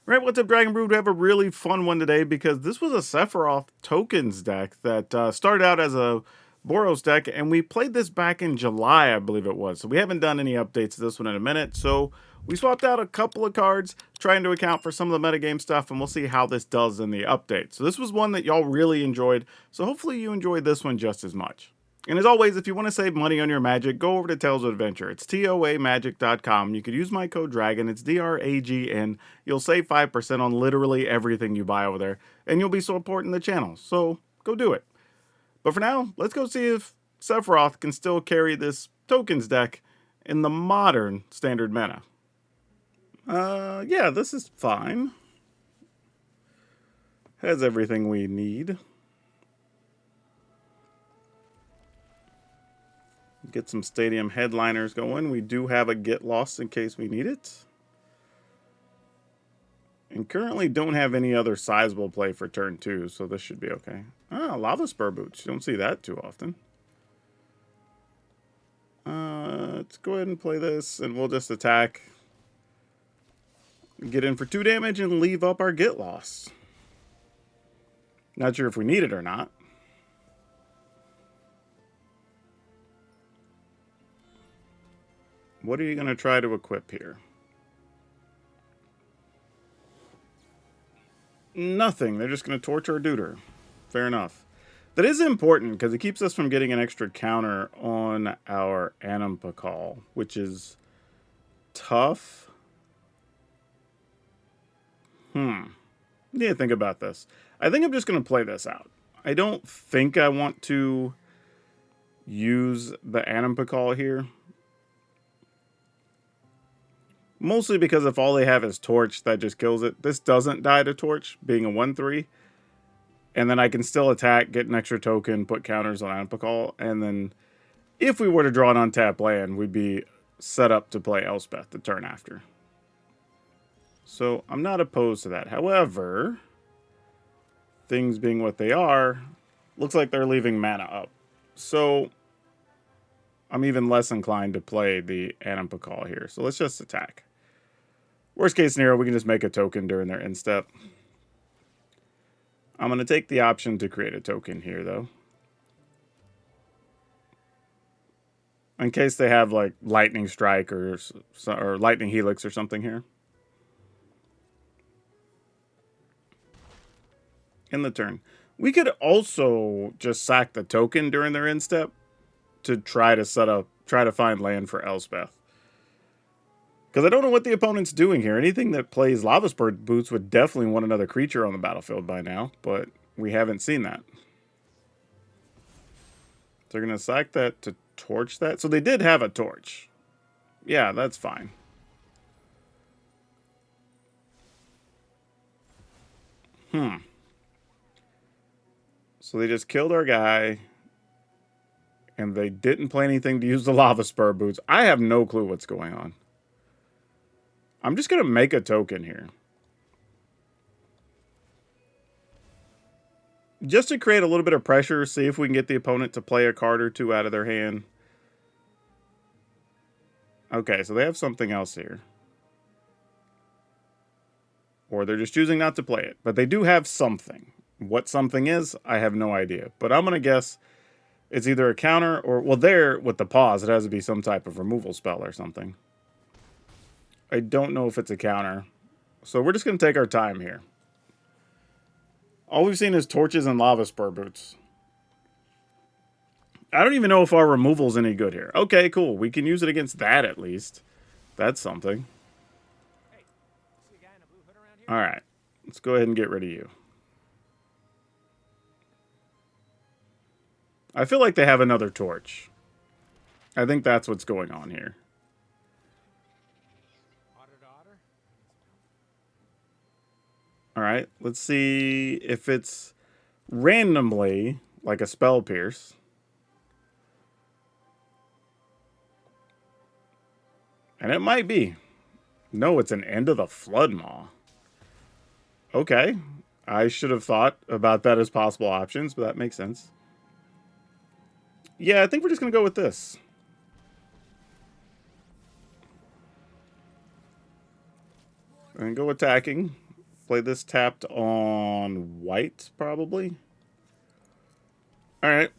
Right, what's up, Dragon Brood? We have a really fun one today because this was a Sephiroth tokens deck that started out as a Boros deck, and we played this back in July, I believe it was. So we haven't done any updates to this one in a minute. So we swapped out a couple of cards, trying to account for some of the metagame stuff, and we'll see how this does in the update. So this was one that y'all really enjoyed, so hopefully you enjoyed this one just as much. And as always, if you want to save money on your Magic, go over to Tales of Adventure. It's toamagic.com. You could use my code DRAGON. It's DRAGN. You'll save 5% on literally everything you buy over there, and you'll be supporting the channel. So go do it. But for now, let's go see if Sephiroth can still carry this tokens deck in the modern standard meta. Yeah, this is fine. Has everything we need. Get some stadium headliners going. We do have a get lost in case we need it. And currently don't have any other sizable play for turn 2, so this should be okay. Ah, Lava Spur Boots. You don't see that too often. Let's go ahead and play this, and we'll just attack. Get in for 2 damage and leave up our get lost. Not sure if we need it or not. What are you going to try to equip here? Nothing. They're just going to torch our duder. Fair enough. That is important because it keeps us from getting an extra counter on our Animpakal, which is tough. Need to think about this. I think I'm just going to play this out. I don't think I want to use the Animpakal here. Mostly because if all they have is Torch, that just kills it. This doesn't die to Torch, being a 1-3. And then I can still attack, get an extra token, put counters on Animpakal. And then if we were to draw an untapped land, we'd be set up to play Elspeth the turn after. So I'm not opposed to that. However, things being what they are, looks like they're leaving mana up. So I'm even less inclined to play the Animpakal here. So let's just attack. Worst case scenario, we can just make a token during their end step. I'm going to take the option to create a token here, though. In case they have, like, Lightning Strike or Lightning Helix or something here. In the turn. We could also just sack the token during their end step to try to find land for Elspeth. Because I don't know what the opponent's doing here. Anything that plays Lava Spur Boots would definitely want another creature on the battlefield by now, but we haven't seen that. They're going to sack that to torch that. So they did have a torch. Yeah, that's fine. So they just killed our guy. And they didn't play anything to use the Lava Spur Boots. I have no clue what's going on. I'm just going to make a token here. Just to create a little bit of pressure, see if we can get the opponent to play a card or two out of their hand. Okay, so they have something else here. Or they're just choosing not to play it. But they do have something. What something is, I have no idea. But I'm going to guess it's either a counter or... Well, there, with the pause, it has to be some type of removal spell or something. I don't know if it's a counter. So we're just going to take our time here. All we've seen is torches and Lava Spur Boots. I don't even know if our removal's any good here. Okay, cool. We can use it against that at least. That's something. Alright. Let's go ahead and get rid of you. I feel like they have another torch. I think that's what's going on here. Alright, let's see if it's randomly like a Spell Pierce. And it might be. No, it's an End of the Flood Maw. Okay. I should have thought about that as possible options, but that makes sense. Yeah, I think we're just going to go with this. And go attacking. Play this tapped on white, probably. All right.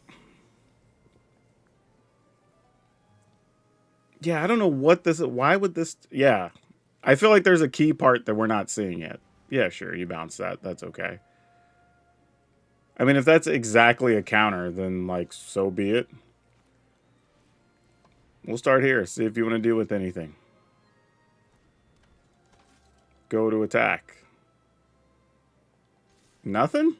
Yeah, I don't know what this is. Why would this... Yeah. I feel like there's a key part that we're not seeing yet. Yeah, sure, you bounce that. That's okay. I mean, if that's exactly a counter, then, like, so be it. We'll start here. See if you want to deal with anything. Go to attack. Nothing?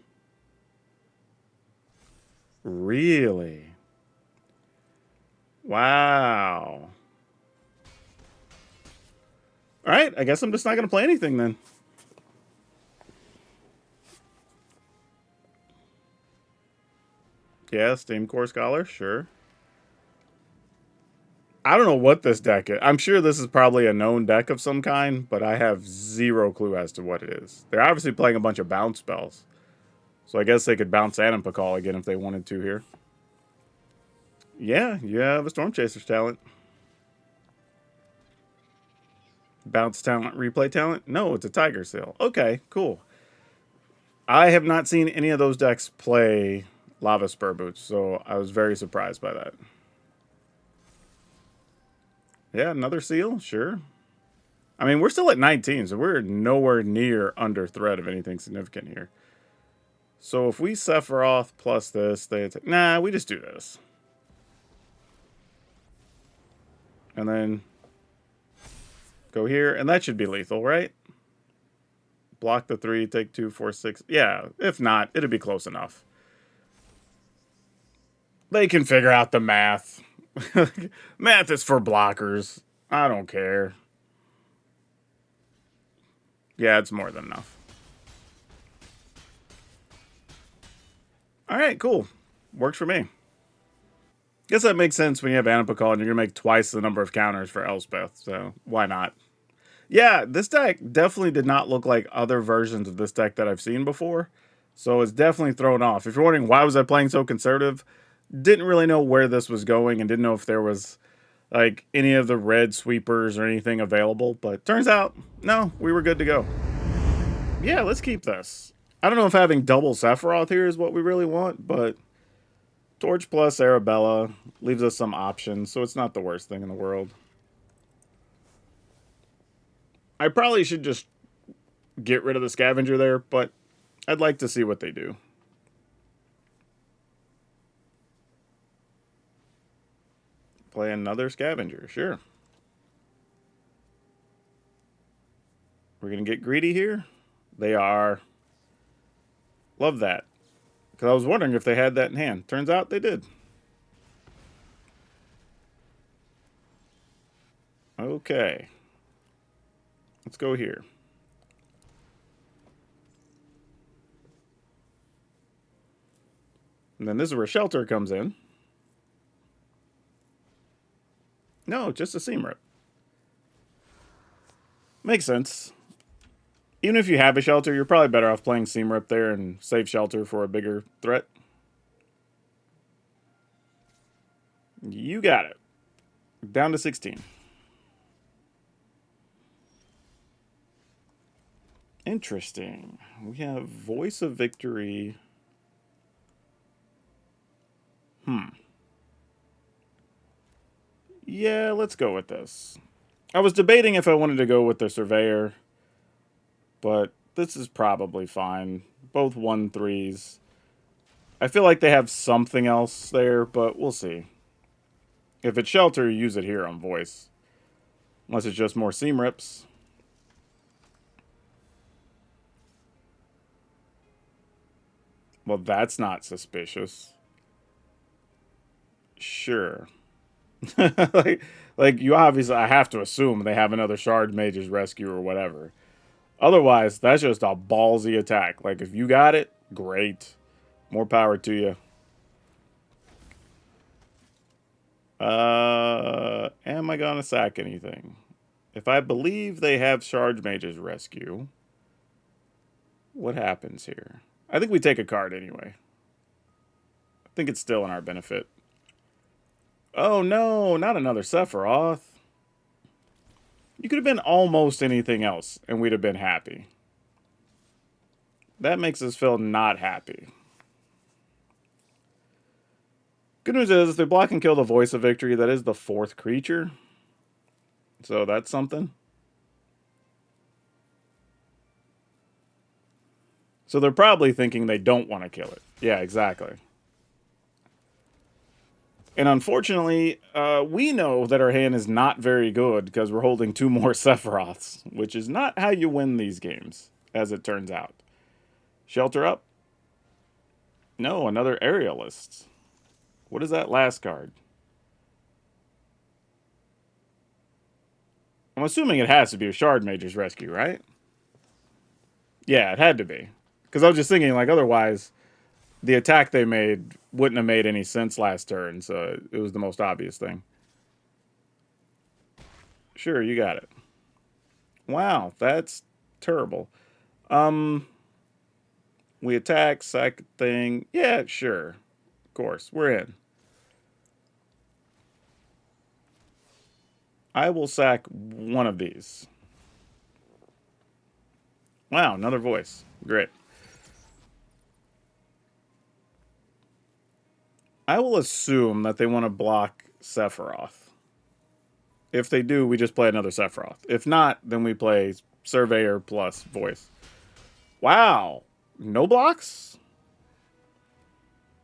Really? Wow. All right, I guess I'm just not going to play anything then. Yeah, Steam Core Scholar, sure. I don't know what this deck is. I'm sure this is probably a known deck of some kind, but I have zero clue as to what it is. They're obviously playing a bunch of bounce spells. So I guess they could bounce Animpa Call again if they wanted to here. Yeah, you have a Storm Chaser's talent. Bounce talent, replay talent? No, it's a Tiger Seal. Okay, cool. I have not seen any of those decks play Lava Spur Boots, so I was very surprised by that. Yeah, another seal? Sure. I mean, we're still at 19, so we're nowhere near under threat of anything significant here. So if we Sephiroth plus this, they attack. Nah, we just do this. And then go here, and that should be lethal, right? Block the 3, take 2, 4, 6. Yeah, if not, it'd be close enough. They can figure out the math. Math is for blockers. I don't care. Yeah, it's more than enough. All right, cool. Works for me. Guess that makes sense when you have Animpa Call and you're going to make twice the number of counters for Elspeth, so why not? Yeah, this deck definitely did not look like other versions of this deck that I've seen before, so it's definitely thrown off. If you're wondering why was I playing so conservative, didn't really know where this was going and didn't know if there was like any of the red sweepers or anything available, but turns out, no, we were good to go. Yeah, let's keep this. I don't know if having double Sephiroth here is what we really want, but Torch plus Arabella leaves us some options, so it's not the worst thing in the world. I probably should just get rid of the Scavenger there, but I'd like to see what they do. Play another Scavenger, sure. We're going to get greedy here. They are. Love that. Because I was wondering if they had that in hand. Turns out they did. Okay. Let's go here. And then this is where Shelter comes in. No, just a Seam Rip. Makes sense. Even if you have a Shelter, you're probably better off playing Seam Rip there and save Shelter for a bigger threat. You got it. Down to 16. Interesting. We have Voice of Victory. Yeah, let's go with this. I was debating if I wanted to go with the Surveyor, but this is probably fine. Both 1/3s. I feel like they have something else there, but we'll see. If it's Shelter, use it here on Voice. Unless it's just more Seam Rips. Well, that's not suspicious. Sure. like you obviously, I have to assume they have another Shard Mage's Rescue or whatever. Otherwise, that's just a ballsy attack. Like, if you got it, great. More power to you. Am I gonna sack anything? If I believe they have Shard Mage's Rescue, what happens here? I think we take a card anyway. I think it's still in our benefit. Oh no, not another Sephiroth. You could have been almost anything else, and we'd have been happy. That makes us feel not happy. Good news is, if they block and kill the Voice of Victory, that is the 4th creature. So that's something. So they're probably thinking they don't want to kill it. Yeah, exactly. And unfortunately, we know that our hand is not very good because we're holding 2 more Sephiroths, which is not how you win these games, as it turns out. Shelter up? No, another Aerialist. What is that last card? I'm assuming it has to be a Shard Mage's Rescue, right? Yeah, it had to be. Because I was just thinking, like, otherwise, the attack they made wouldn't have made any sense last turn, so it was the most obvious thing. Sure, you got it. Wow, that's terrible. We attack, sack thing. Yeah, sure. Of course, we're in. I will sack one of these. Wow, another voice. Great. I will assume that they want to block Sephiroth. If they do, we just play another Sephiroth. If not, then we play Surveyor plus Voice. Wow. No blocks?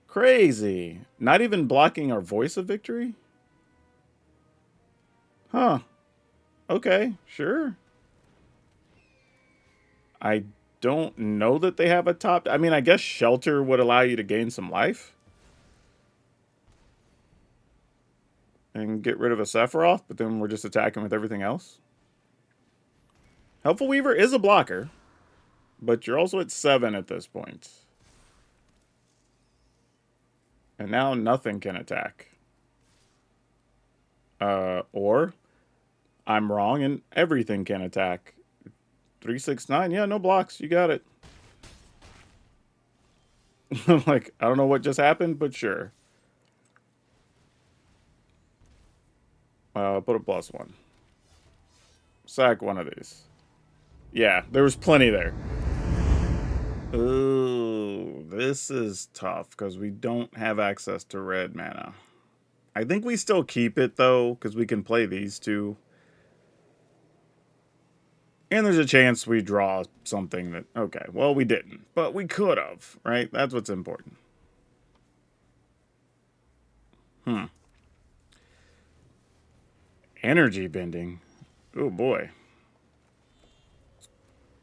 Crazy. Not even blocking our Voice of Victory? Huh. Okay, sure. I don't know that they have a top... I mean, I guess Shelter would allow you to gain some life. And get rid of a Sephiroth, but then we're just attacking with everything else. Helpful Weaver is a blocker, but you're also at 7 at this point. And now nothing can attack. Or I'm wrong and everything can attack. 3, 6, 9. Yeah, no blocks. You got it. Like, I don't know what just happened, but sure. Put a +1. Sack one of these. Yeah, there was plenty there. Ooh, this is tough because we don't have access to red mana. I think we still keep it, though, because we can play these two. And there's a chance we draw something that... Okay, well, we didn't. But we could have, right? That's what's important. Energy bending. Oh, boy.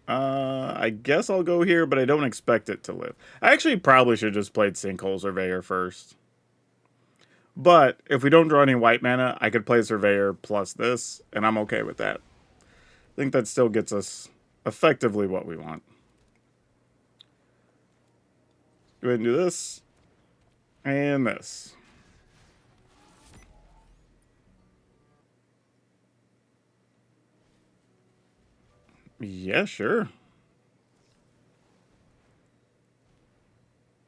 I guess I'll go here, but I don't expect it to live. I actually probably should have just played Sinkhole Surveyor first. But if we don't draw any white mana, I could play Surveyor plus this, and I'm okay with that. I think that still gets us effectively what we want. Go ahead and do this. And this. Yeah, sure.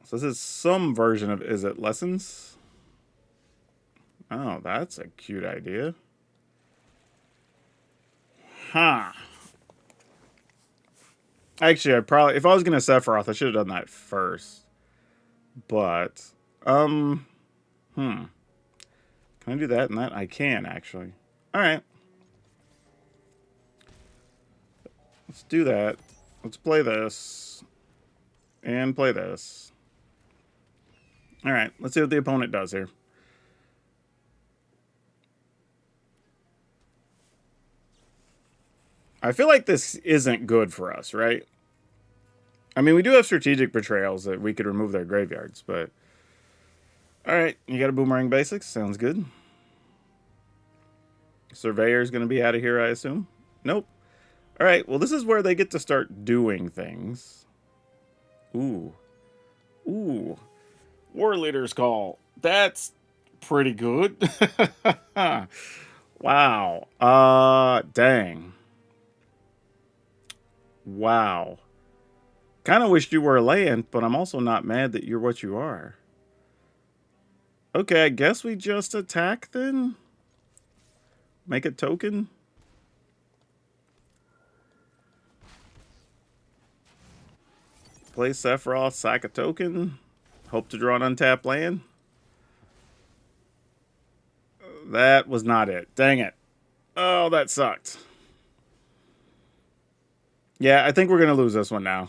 So this is some version of Izzet Lessons. Oh, that's a cute idea. Huh. Actually, if I was going to Sephiroth, I should have done that first. But, can I do that and that? I can, actually. Alright. Let's do that. Let's play this. And play this. Alright, let's see what the opponent does here. I feel like this isn't good for us, right? I mean, we do have strategic betrayals that we could remove their graveyards, but... Alright, you got a Boomerang Basics. Sounds good. Surveyor's going to be out of here, I assume? Nope. Alright, well, this is where they get to start doing things. Ooh. Ooh. War Leader's Call. That's pretty good. Wow. Dang. Wow. Kind of wished you were a land, but I'm also not mad that you're what you are. Okay, I guess we just attack then? Make a token? Play Sephiroth, sack a token. Hope to draw an untapped land. That was not it. Dang it. Oh, that sucked. Yeah, I think we're going to lose this one now.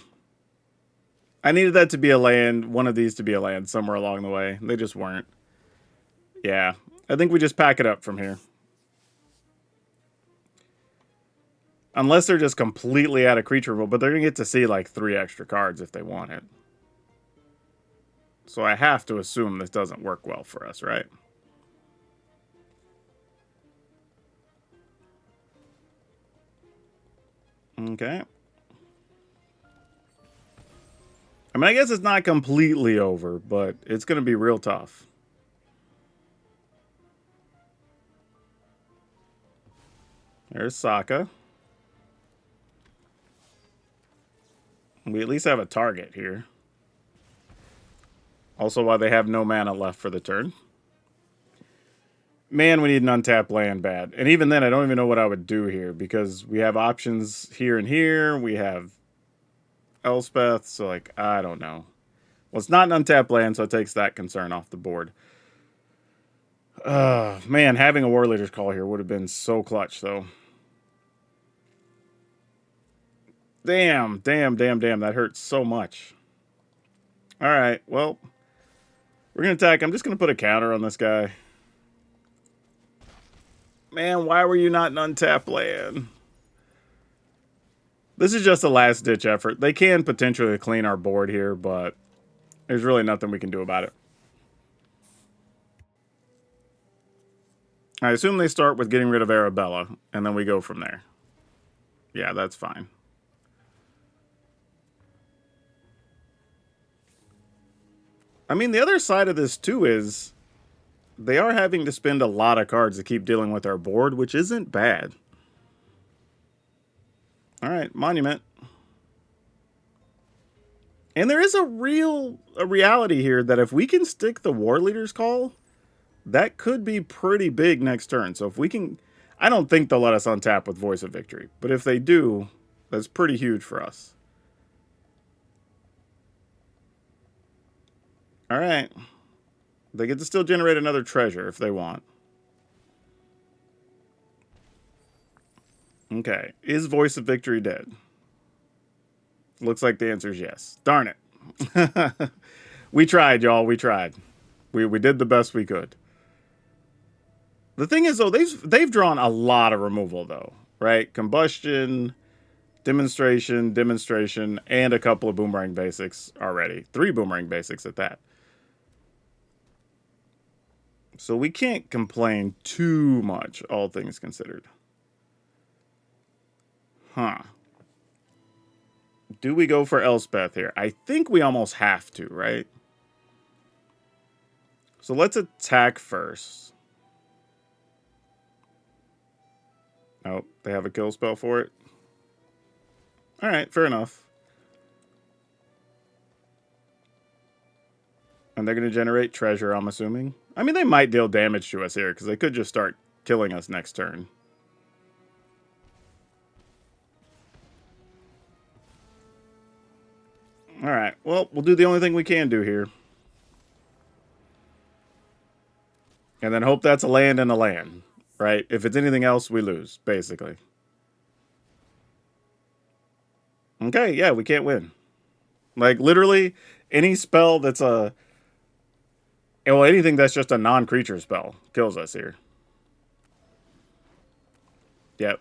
I needed that to be a land, one of these to be a land somewhere along the way. They just weren't. Yeah, I think we just pack it up from here. Unless they're just completely out of creature rule, but they're going to get to see like 3 extra cards if they want it. So I have to assume this doesn't work well for us, right? Okay. I mean, I guess it's not completely over, but it's going to be real tough. There's Sokka. We at least have a target here. Also, why they have no mana left for the turn. Man, we need an untapped land bad. And even then, I don't even know what I would do here, because we have options here and here. We have Elspeth, so, like, I don't know. Well, it's not an untapped land, so it takes that concern off the board. Man, having a War Leader's Call here would have been so clutch, though. Damn. That hurts so much. Alright, well, we're going to attack. I'm just going to put a counter on this guy. Man, why were you not an untapped land? This is just a last-ditch effort. They can potentially clean our board here, but there's really nothing we can do about it. I assume they start with getting rid of Arabella, and then we go from there. Yeah, that's fine. I mean, the other side of this, too, is they are having to spend a lot of cards to keep dealing with our board, which isn't bad. Alright, Monument. And there is a reality here that if we can stick the War Leader's Call, that could be pretty big next turn. So if we can... I don't think they'll let us untap with Voice of Victory. But if they do, that's pretty huge for us. Alright. They get to still generate another treasure if they want. Okay. Is Voice of Victory dead? Looks like the answer is yes. Darn it. We tried, y'all. We tried. We did the best we could. The thing is, though, they've drawn a lot of removal, though. Right? Combustion, Demonstration, and a couple of Boomerang Basics already. 3 Boomerang Basics at that. So we can't complain too much, all things considered. Huh. Do we go for Elspeth here? I think we almost have to, right? So let's attack first. Oh, they have a kill spell for it. Alright, fair enough. And they're going to generate treasure, I'm assuming. I mean, they might deal damage to us here, because they could just start killing us next turn. Alright, well, we'll do the only thing we can do here. And then hope that's a land and a land, right? If it's anything else, we lose, basically. Okay, yeah, we can't win. Like, literally, any spell that's a... Well, anything that's just a non-creature spell kills us here. Yep.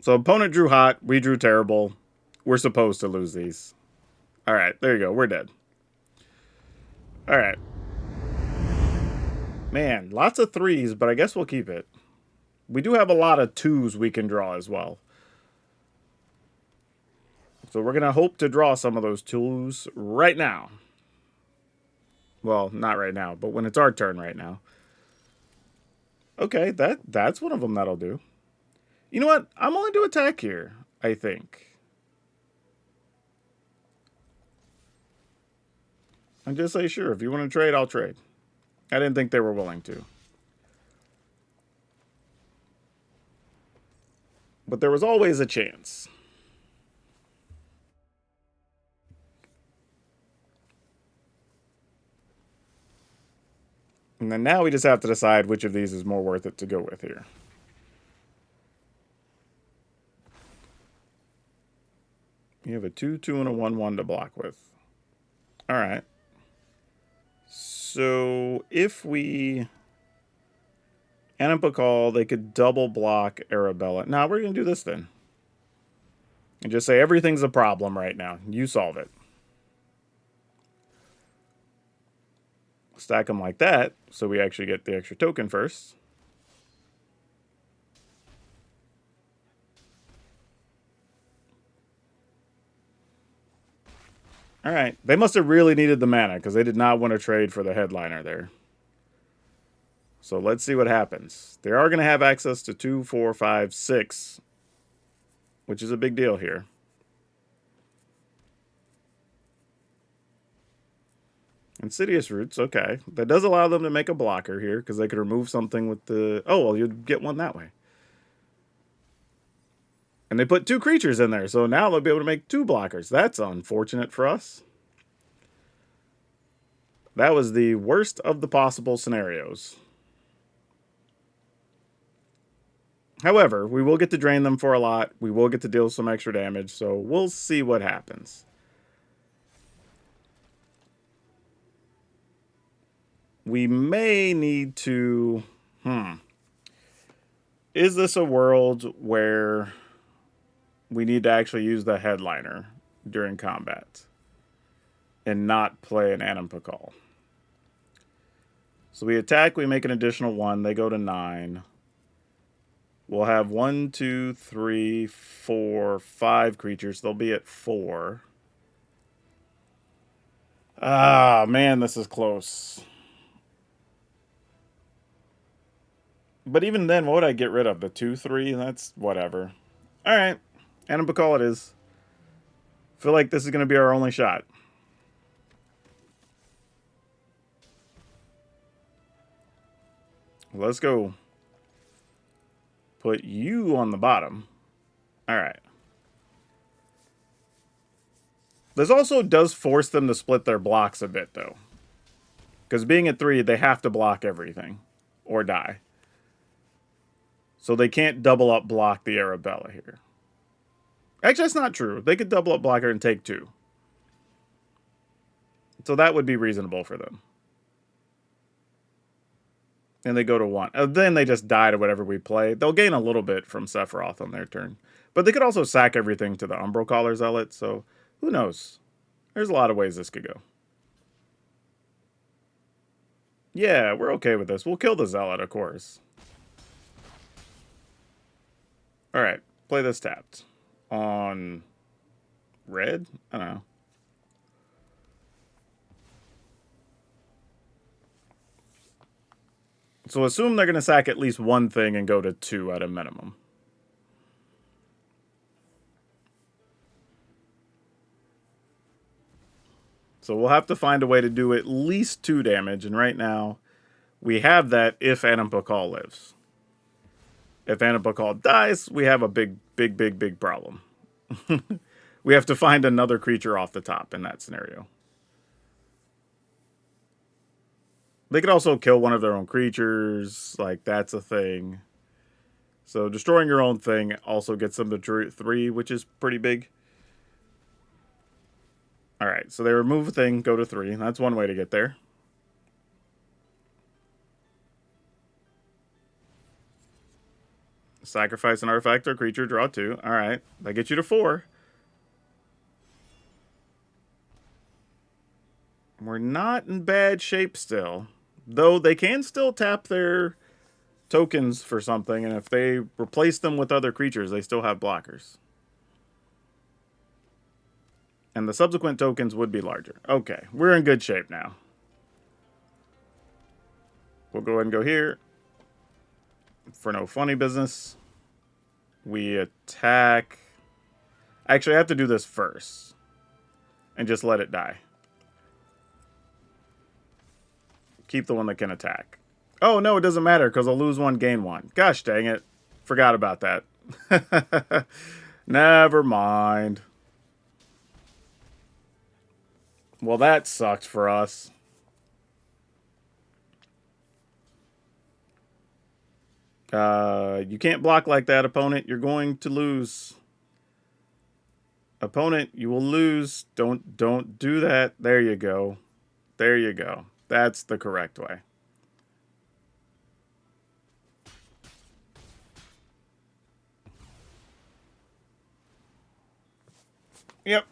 So opponent drew hot. We drew terrible. We're supposed to lose these. Alright, there you go. We're dead. Alright. Man, lots of 3s, but I guess we'll keep it. We do have a lot of 2s we can draw as well. So we're going to hope to draw some of those 2s right now. Well, not right now, but when it's our turn right now. Okay, that's one of them that'll do. You know what? I'm only to attack here, I think. And just say, sure, if you want to trade, I'll trade. I didn't think they were willing to. But there was always a chance. And then now we just have to decide which of these is more worth it to go with here. You have a 2/2 and a 1/1 to block with. All right. So if we Anipakal, they could double block Arabella. Now we're going to do this then. And just say everything's a problem right now. You solve it. Stack them like that, so we actually get the extra token first. All right. They must have really needed the mana because they did not want to trade for the headliner there. So let's see what happens. They are going to have access to 2, 4, 5, 6, which is a big deal here. Insidious Roots, okay. That does allow them to make a blocker here because they could remove something with the... Oh, well, you'd get one that way. And they put 2 creatures in there, so now they'll be able to make 2 blockers. That's unfortunate for us. That was the worst of the possible scenarios. However, we will get to drain them for a lot. We will get to deal some extra damage, so we'll see what happens. We may need to... Is this a world where we need to actually use the headliner during combat and not play an Anipakal? So we attack, we make an additional 1. They go to 9. We'll have 1, 2, 3, 4, 5 creatures. They'll be at 4. Ah, man, this is close. But even then, what would I get rid of? The 2, 3? That's whatever. All right. Anipakal it is. Feel like this is going to be our only shot. Let's go. Put you on the bottom. All right. This also does force them to split their blocks a bit, though. Because being at 3, they have to block everything. Or die. So they can't double up block the Arabella here. Actually, that's not true. They could double up block her and take 2. So that would be reasonable for them. And they go to 1. Then they just die to whatever we play. They'll gain a little bit from Sephiroth on their turn. But they could also sack everything to the Umbral Caller Zealot. So who knows? There's a lot of ways this could go. Yeah, we're okay with this. We'll kill the Zealot, of course. Alright, play this tapped. On red? I don't know. So assume they're going to sack at least one thing and go to 2 at a minimum. So we'll have to find a way to do at least 2 damage. And right now, we have that if Anipakal lives. If Anipakal dies, we have a big problem. We have to find another creature off the top in that scenario. They could also kill one of their own creatures. Like, that's a thing. So destroying your own thing also gets them to 3, which is pretty big. Alright, so they remove a thing, go to 3. That's one way to get there. Sacrifice an artifact or creature, draw 2. Alright, that gets you to 4. We're not in bad shape still. Though they can still tap their tokens for something, and if they replace them with other creatures, they still have blockers. And the subsequent tokens would be larger. Okay, we're in good shape now. We'll go ahead and go here. For no funny business. We attack. Actually, I have to do this first. And just let it die. Keep the one that can attack. Oh, no, it doesn't matter because I'll lose 1, gain 1. Gosh dang it. Forgot about that. Never mind. Well, that sucked for us. You can't block like that, opponent. You're going to lose. Opponent, you will lose. Don't do that. There you go. There you go. That's the correct way. Yep.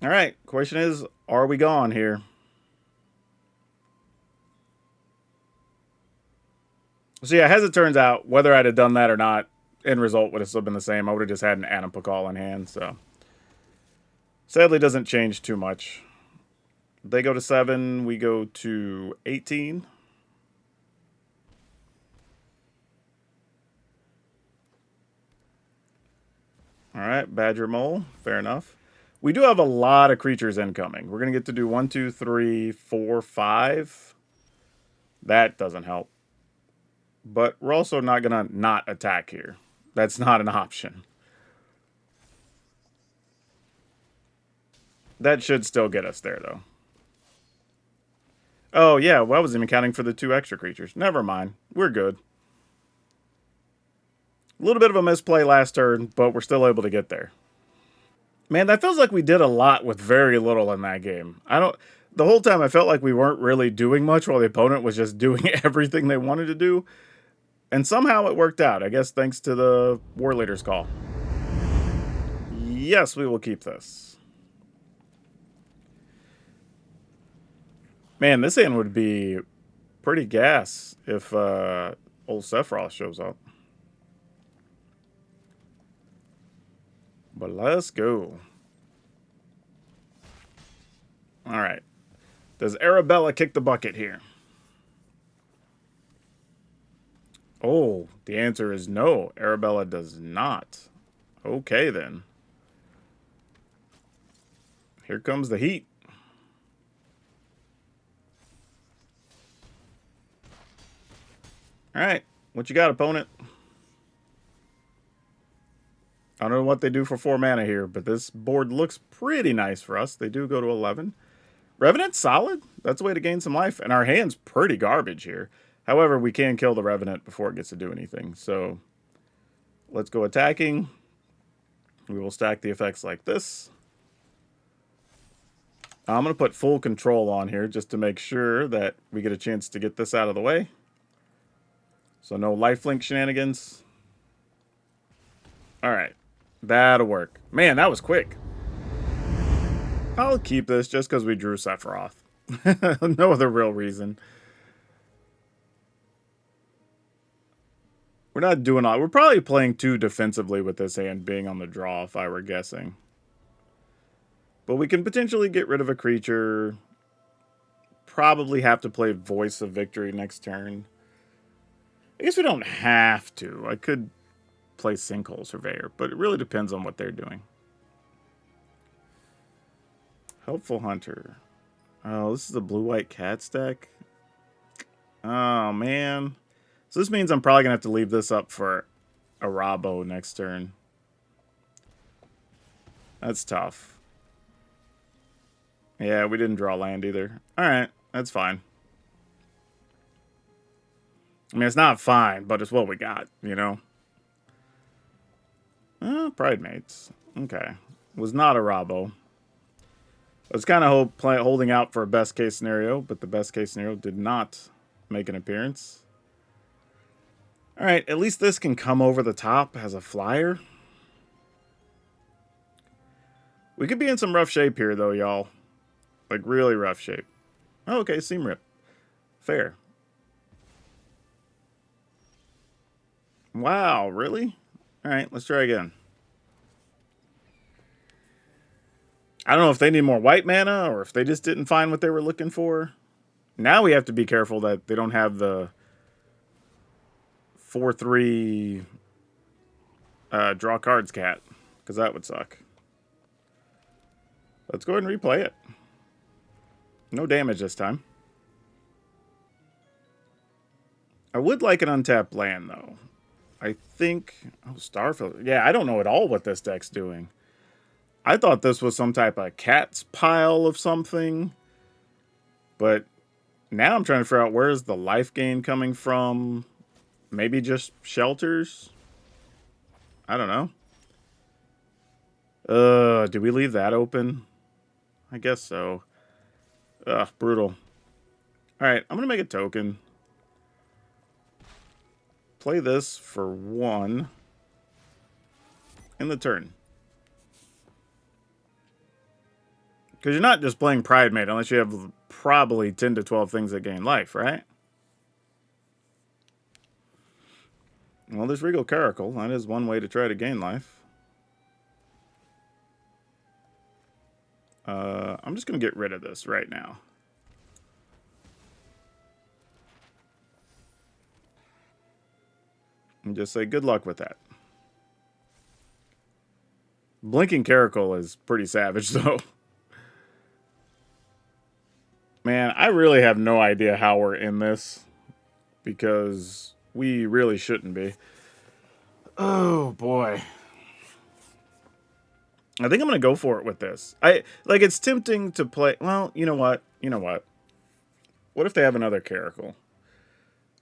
All right. Question is, are we gone here? So yeah, as it turns out, whether I'd have done that or not, end result would have still been the same. I would have just had an Anipakal in hand, so sadly doesn't change too much. They go to 7, we go to 18. All right, Badger Mole, fair enough. We do have a lot of creatures incoming. We're going to get to do 1, 2, 3, 4, 5. That doesn't help. But we're also not going to not attack here. That's not an option. That should still get us there, though. Oh, yeah, well, I wasn't even counting for the 2 extra creatures. Never mind. We're good. A little bit of a misplay last turn, but we're still able to get there. Man, that feels like we did a lot with very little in that game. The whole time I felt like we weren't really doing much while the opponent was just doing everything they wanted to do. And somehow it worked out, I guess thanks to the War Leader's call. Yes, we will keep this. Man, this hand would be pretty gas if old Sephiroth shows up. But let's go. All right. Does Arabella kick the bucket here? Oh, the answer is no. Arabella does not. Okay, then. Here comes the heat. All right. What you got, opponent? I don't know what they do for 4 mana here, but this board looks pretty nice for us. They do go to 11. Revenant's solid. That's a way to gain some life. And our hand's pretty garbage here. However, we can kill the Revenant before it gets to do anything. So let's go attacking. We will stack the effects like this. I'm going to put full control on here just to make sure that we get a chance to get this out of the way. So no lifelink shenanigans. All right. That'll work. Man, that was quick. I'll keep this just because we drew Sephiroth. No other real reason. We're not doing all. We're probably playing too defensively with this hand being on the draw, if I were guessing. But we can potentially get rid of a creature. Probably have to play Voice of Victory next turn. I guess we don't have to. I could play Sinkhole Surveyor, but it really depends on what they're doing. Helpful Hunter. Oh, this is a blue-white Cats deck. Oh, man. So this means I'm probably going to have to leave this up for a Rabo next turn. That's tough. Yeah, we didn't draw land either. Alright, that's fine. I mean, it's not fine, but it's what we got, you know? Pridemates. Okay. Was not a Rabo. I was kind of holding out for a best case scenario, but the best case scenario did not make an appearance. Alright, at least this can come over the top as a flyer. We could be in some rough shape here, though, y'all. Like, really rough shape. Oh, okay, Seam Rip. Fair. Wow, really? Alright, let's try again. I don't know if they need more white mana or if they just didn't find what they were looking for. Now we have to be careful that they don't have the 4/3 draw cards cat, because that would suck. Let's go ahead and replay it. No damage this time. I would like an untapped land, though. I think... Oh, Starfield. Yeah, I don't know at all what this deck's doing. I thought this was some type of cat's pile of something. But now I'm trying to figure out where is the life gain coming from. Maybe just shelters? I don't know. Do we leave that open? I guess so. Ugh, brutal. Alright, I'm gonna make a token. Play this for 1 in the turn. Because you're not just playing Pride Mate unless you have probably 10 to 12 things that gain life, right? Well, there's Regal Caracal. That is one way to try to gain life. I'm just going to get rid of this right now. And just say good luck with that. Blinking Caracal is pretty savage, though. Man, I really have no idea how we're in this. Because we really shouldn't be. Oh, boy. I think I'm going to go for it with this. It's tempting to play... Well, you know what? What if they have another Caracal?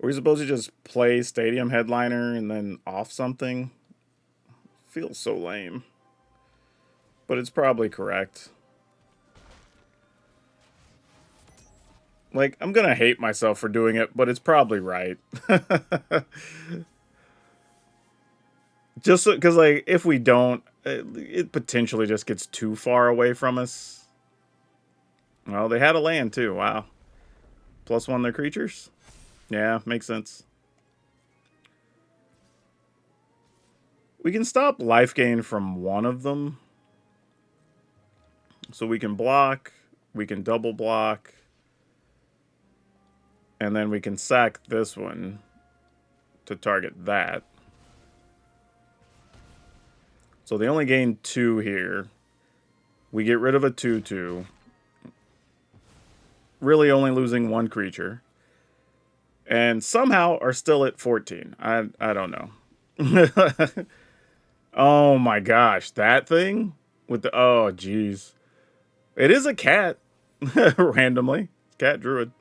Are we supposed to just play Stadium Headliner and then off something? Feels so lame. But it's probably correct. Like, I'm gonna hate myself for doing it, but it's probably right. Just because, like, if we don't, it potentially just gets too far away from us. Well, they had a land, too. Wow. +1 their creatures? Yeah, makes sense. We can stop life gain from one of them. So we can block, we can double block, and then we can sack this one to target that. So they only gain 2 here. We get rid of a 2/2. Really only losing 1 creature. And somehow are still at 14. I don't know. Oh my gosh, that thing? With the... Oh, jeez. It is a cat. Randomly. Cat druid.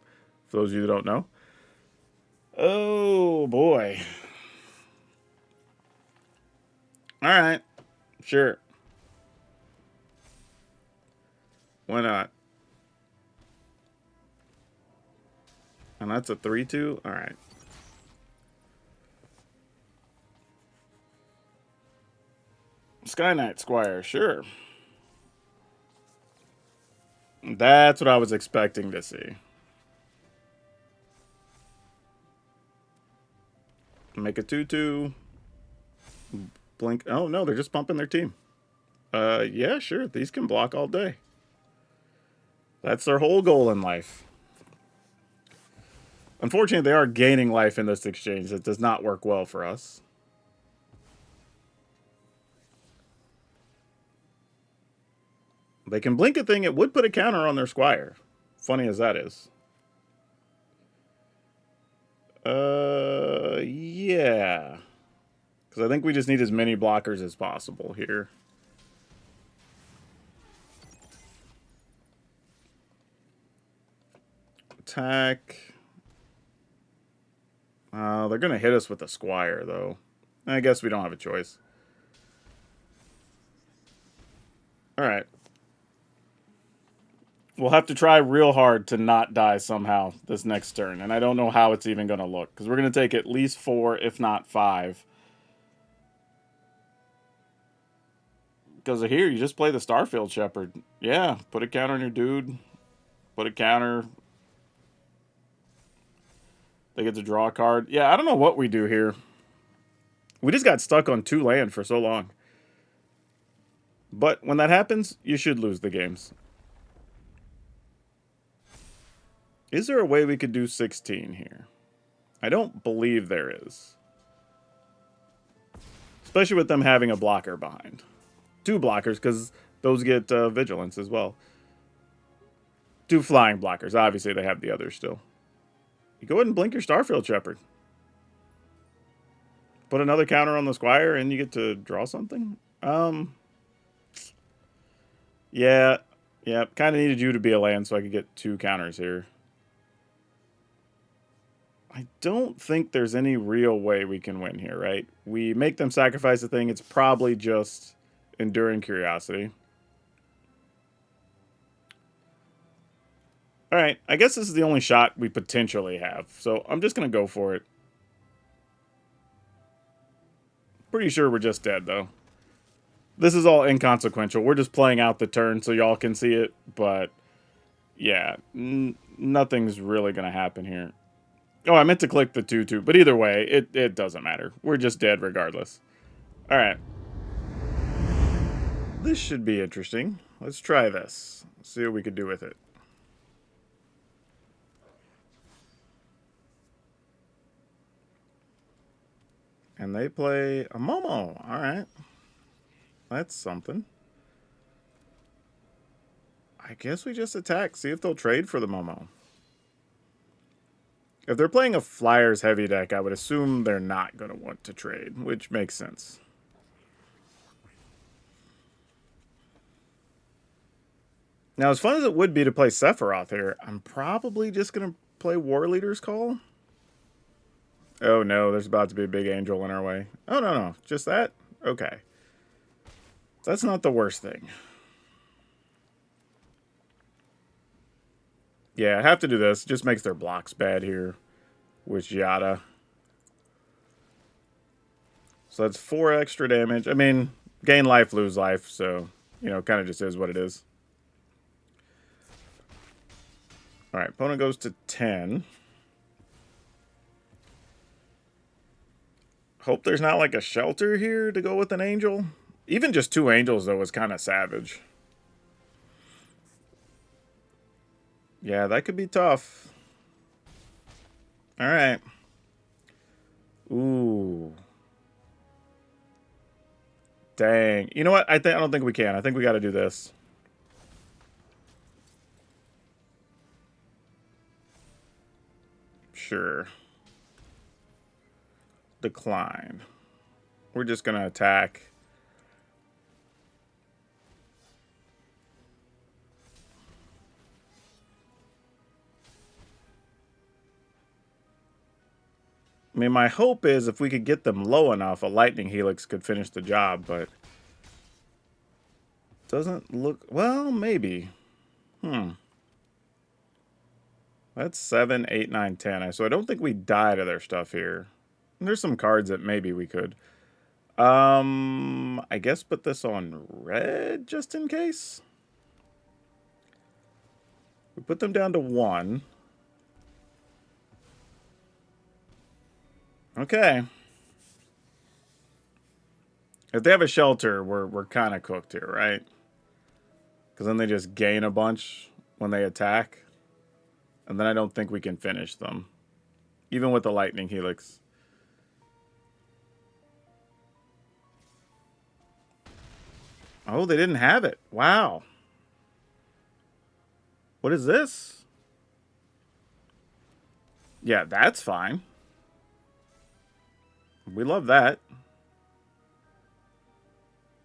For those of you that don't know. Oh, boy. Alright. Sure. Why not? And that's a 3/2? Alright. Sky Knight Squire, sure. That's what I was expecting to see. Make a 2/2. Blink. Oh, no, they're just pumping their team. Yeah, sure. These can block all day. That's their whole goal in life. Unfortunately, they are gaining life in this exchange. It does not work well for us. They can blink a thing. It would put a counter on their Squire. Funny as that is. Yeah. Because I think we just need as many blockers as possible here. Attack. They're going to hit us with a Squire, though. I guess we don't have a choice. Alright. We'll have to try real hard to not die somehow this next turn. And I don't know how it's even going to look. Because we're going to take at least 4, if not 5. Because here, you just play the Starfield Shepherd. Yeah, put a counter on your dude. Put a counter. They get to draw a card. Yeah, I don't know what we do here. We just got stuck on 2 land for so long. But when that happens, you should lose the games. Is there a way we could do 16 here? I don't believe there is. Especially with them having a blocker behind. 2 blockers, because those get vigilance as well. 2 flying blockers. Obviously, they have the others still. You go ahead and blink your Starfield Shepherd. Put another counter on the Squire, and you get to draw something? Yeah. Yeah, kind of needed you to be a land so I could get 2 counters here. I don't think there's any real way we can win here, right? We make them sacrifice a thing. It's probably just enduring curiosity. All right, I guess this is the only shot we potentially have. So I'm just going to go for it. Pretty sure we're just dead, though. This is all inconsequential. We're just playing out the turn so y'all can see it. But, yeah, nothing's really going to happen here. Oh, I meant to click the 2-2. But either way, it doesn't matter. We're just dead regardless. All right. This should be interesting. Let's try this. See what we could do with it. And they play a Momo. All right. That's something. I guess we just attack. See if they'll trade for the Momo. If they're playing a Flyers heavy deck, I would assume they're not going to want to trade, which makes sense. Now, as fun as it would be to play Sephiroth here, I'm probably just going to play War Leader's Call. Oh, no, there's about to be a big angel in our way. Oh, no, just that? Okay. That's not the worst thing. Yeah, I have to do this. It just makes their blocks bad here, which yada. So that's 4 extra damage. I mean, gain life, lose life, so, you know, kind of just is what it is. All right, opponent goes to 10. Hope there's not like a shelter here to go with an angel. Even just 2 angels, though, is kind of savage. Yeah, that could be tough. All right. Ooh. Dang. You know what? I don't think we can. I think we got to do this. Sure. Decline. We're just going to attack. I mean, my hope is if we could get them low enough, a Lightning Helix could finish the job, but doesn't look... Well, maybe. That's 7, 8, 9, 10. So I don't think we die to their stuff here. There's some cards that maybe we could. I guess put this on red just in case. We put them down to 1. Okay. If they have a shelter, we're kind of cooked here, right? Because then they just gain a bunch when they attack. And then I don't think we can finish them. Even with the Lightning Helix. Oh, they didn't have it. Wow. What is this? Yeah, that's fine. We love that.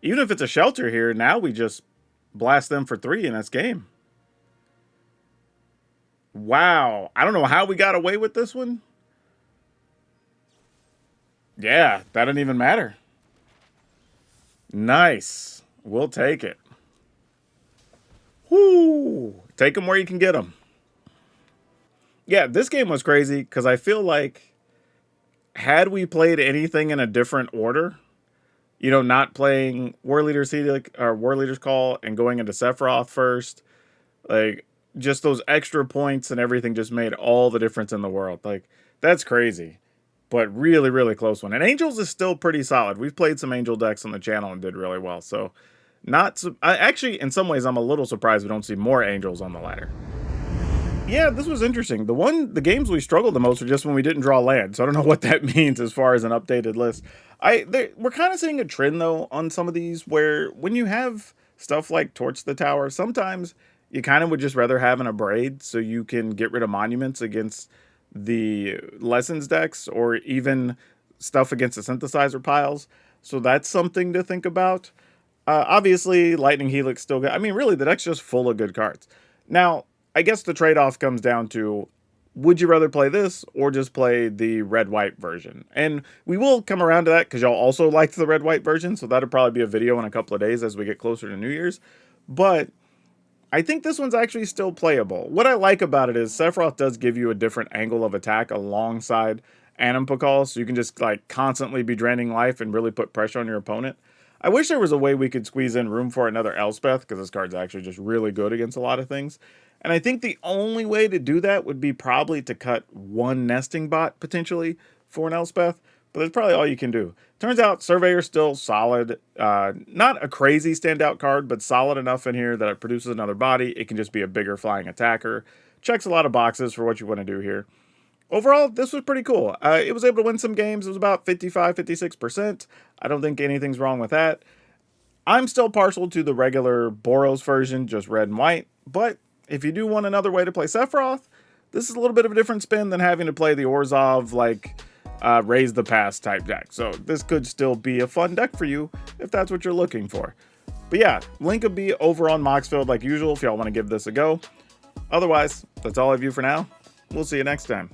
Even if it's a shelter here, now we just blast them for 3 and that's game. Wow. I don't know how we got away with this one. Yeah, that didn't even matter. Nice. We'll take it. Whoo! Take them where you can get them. Yeah, this game was crazy because I feel like had we played anything in a different order, you know, not playing War Leader's Helix or War Leader's Call and going into Sephiroth first, like just those extra points and everything just made all the difference in the world. Like that's crazy. But really, really close one. And Angels is still pretty solid. We've played some Angel decks on the channel and did really well. So, actually, in some ways, I'm a little surprised we don't see more Angels on the ladder. Yeah, this was interesting. The games we struggled the most were just when we didn't draw land. So I don't know what that means as far as an updated list. We're kind of seeing a trend, though, on some of these where when you have stuff like Torch the Tower, sometimes you kind of would just rather have an Abrade so you can get rid of monuments against the Lessons decks or even stuff against the synthesizer piles. So that's something to think about. Obviously, Lightning Helix still I mean, really, the deck's just full of good cards. Now, I guess the trade-off comes down to would you rather play this or just play the red-white version? And we will come around to that because y'all also liked the red-white version, so that'll probably be a video in a couple of days as we get closer to New Year's. But I think this one's actually still playable. What I like about it is Sephiroth does give you a different angle of attack alongside Animpokal, so you can just like constantly be draining life and really put pressure on your opponent. I wish there was a way we could squeeze in room for another Elspeth, because this card's actually just really good against a lot of things. And I think the only way to do that would be probably to cut one nesting bot, potentially, for an Elspeth. But that's probably all you can do. Turns out Surveyor's still solid. Not a crazy standout card, but solid enough in here that it produces another body. It can just be a bigger flying attacker. Checks a lot of boxes for what you want to do here. Overall, this was pretty cool. It was able to win some games. It was about 55, 56%. I don't think anything's wrong with that. I'm still partial to the regular Boros version, just red and white. But if you do want another way to play Sephiroth, this is a little bit of a different spin than having to play the Orzhov, like, Raise the Past type deck. So this could still be a fun deck for you if that's what you're looking for. But yeah, link will be over on Moxfield like usual if y'all want to give this a go. Otherwise, that's all I have you for now. We'll see you next time.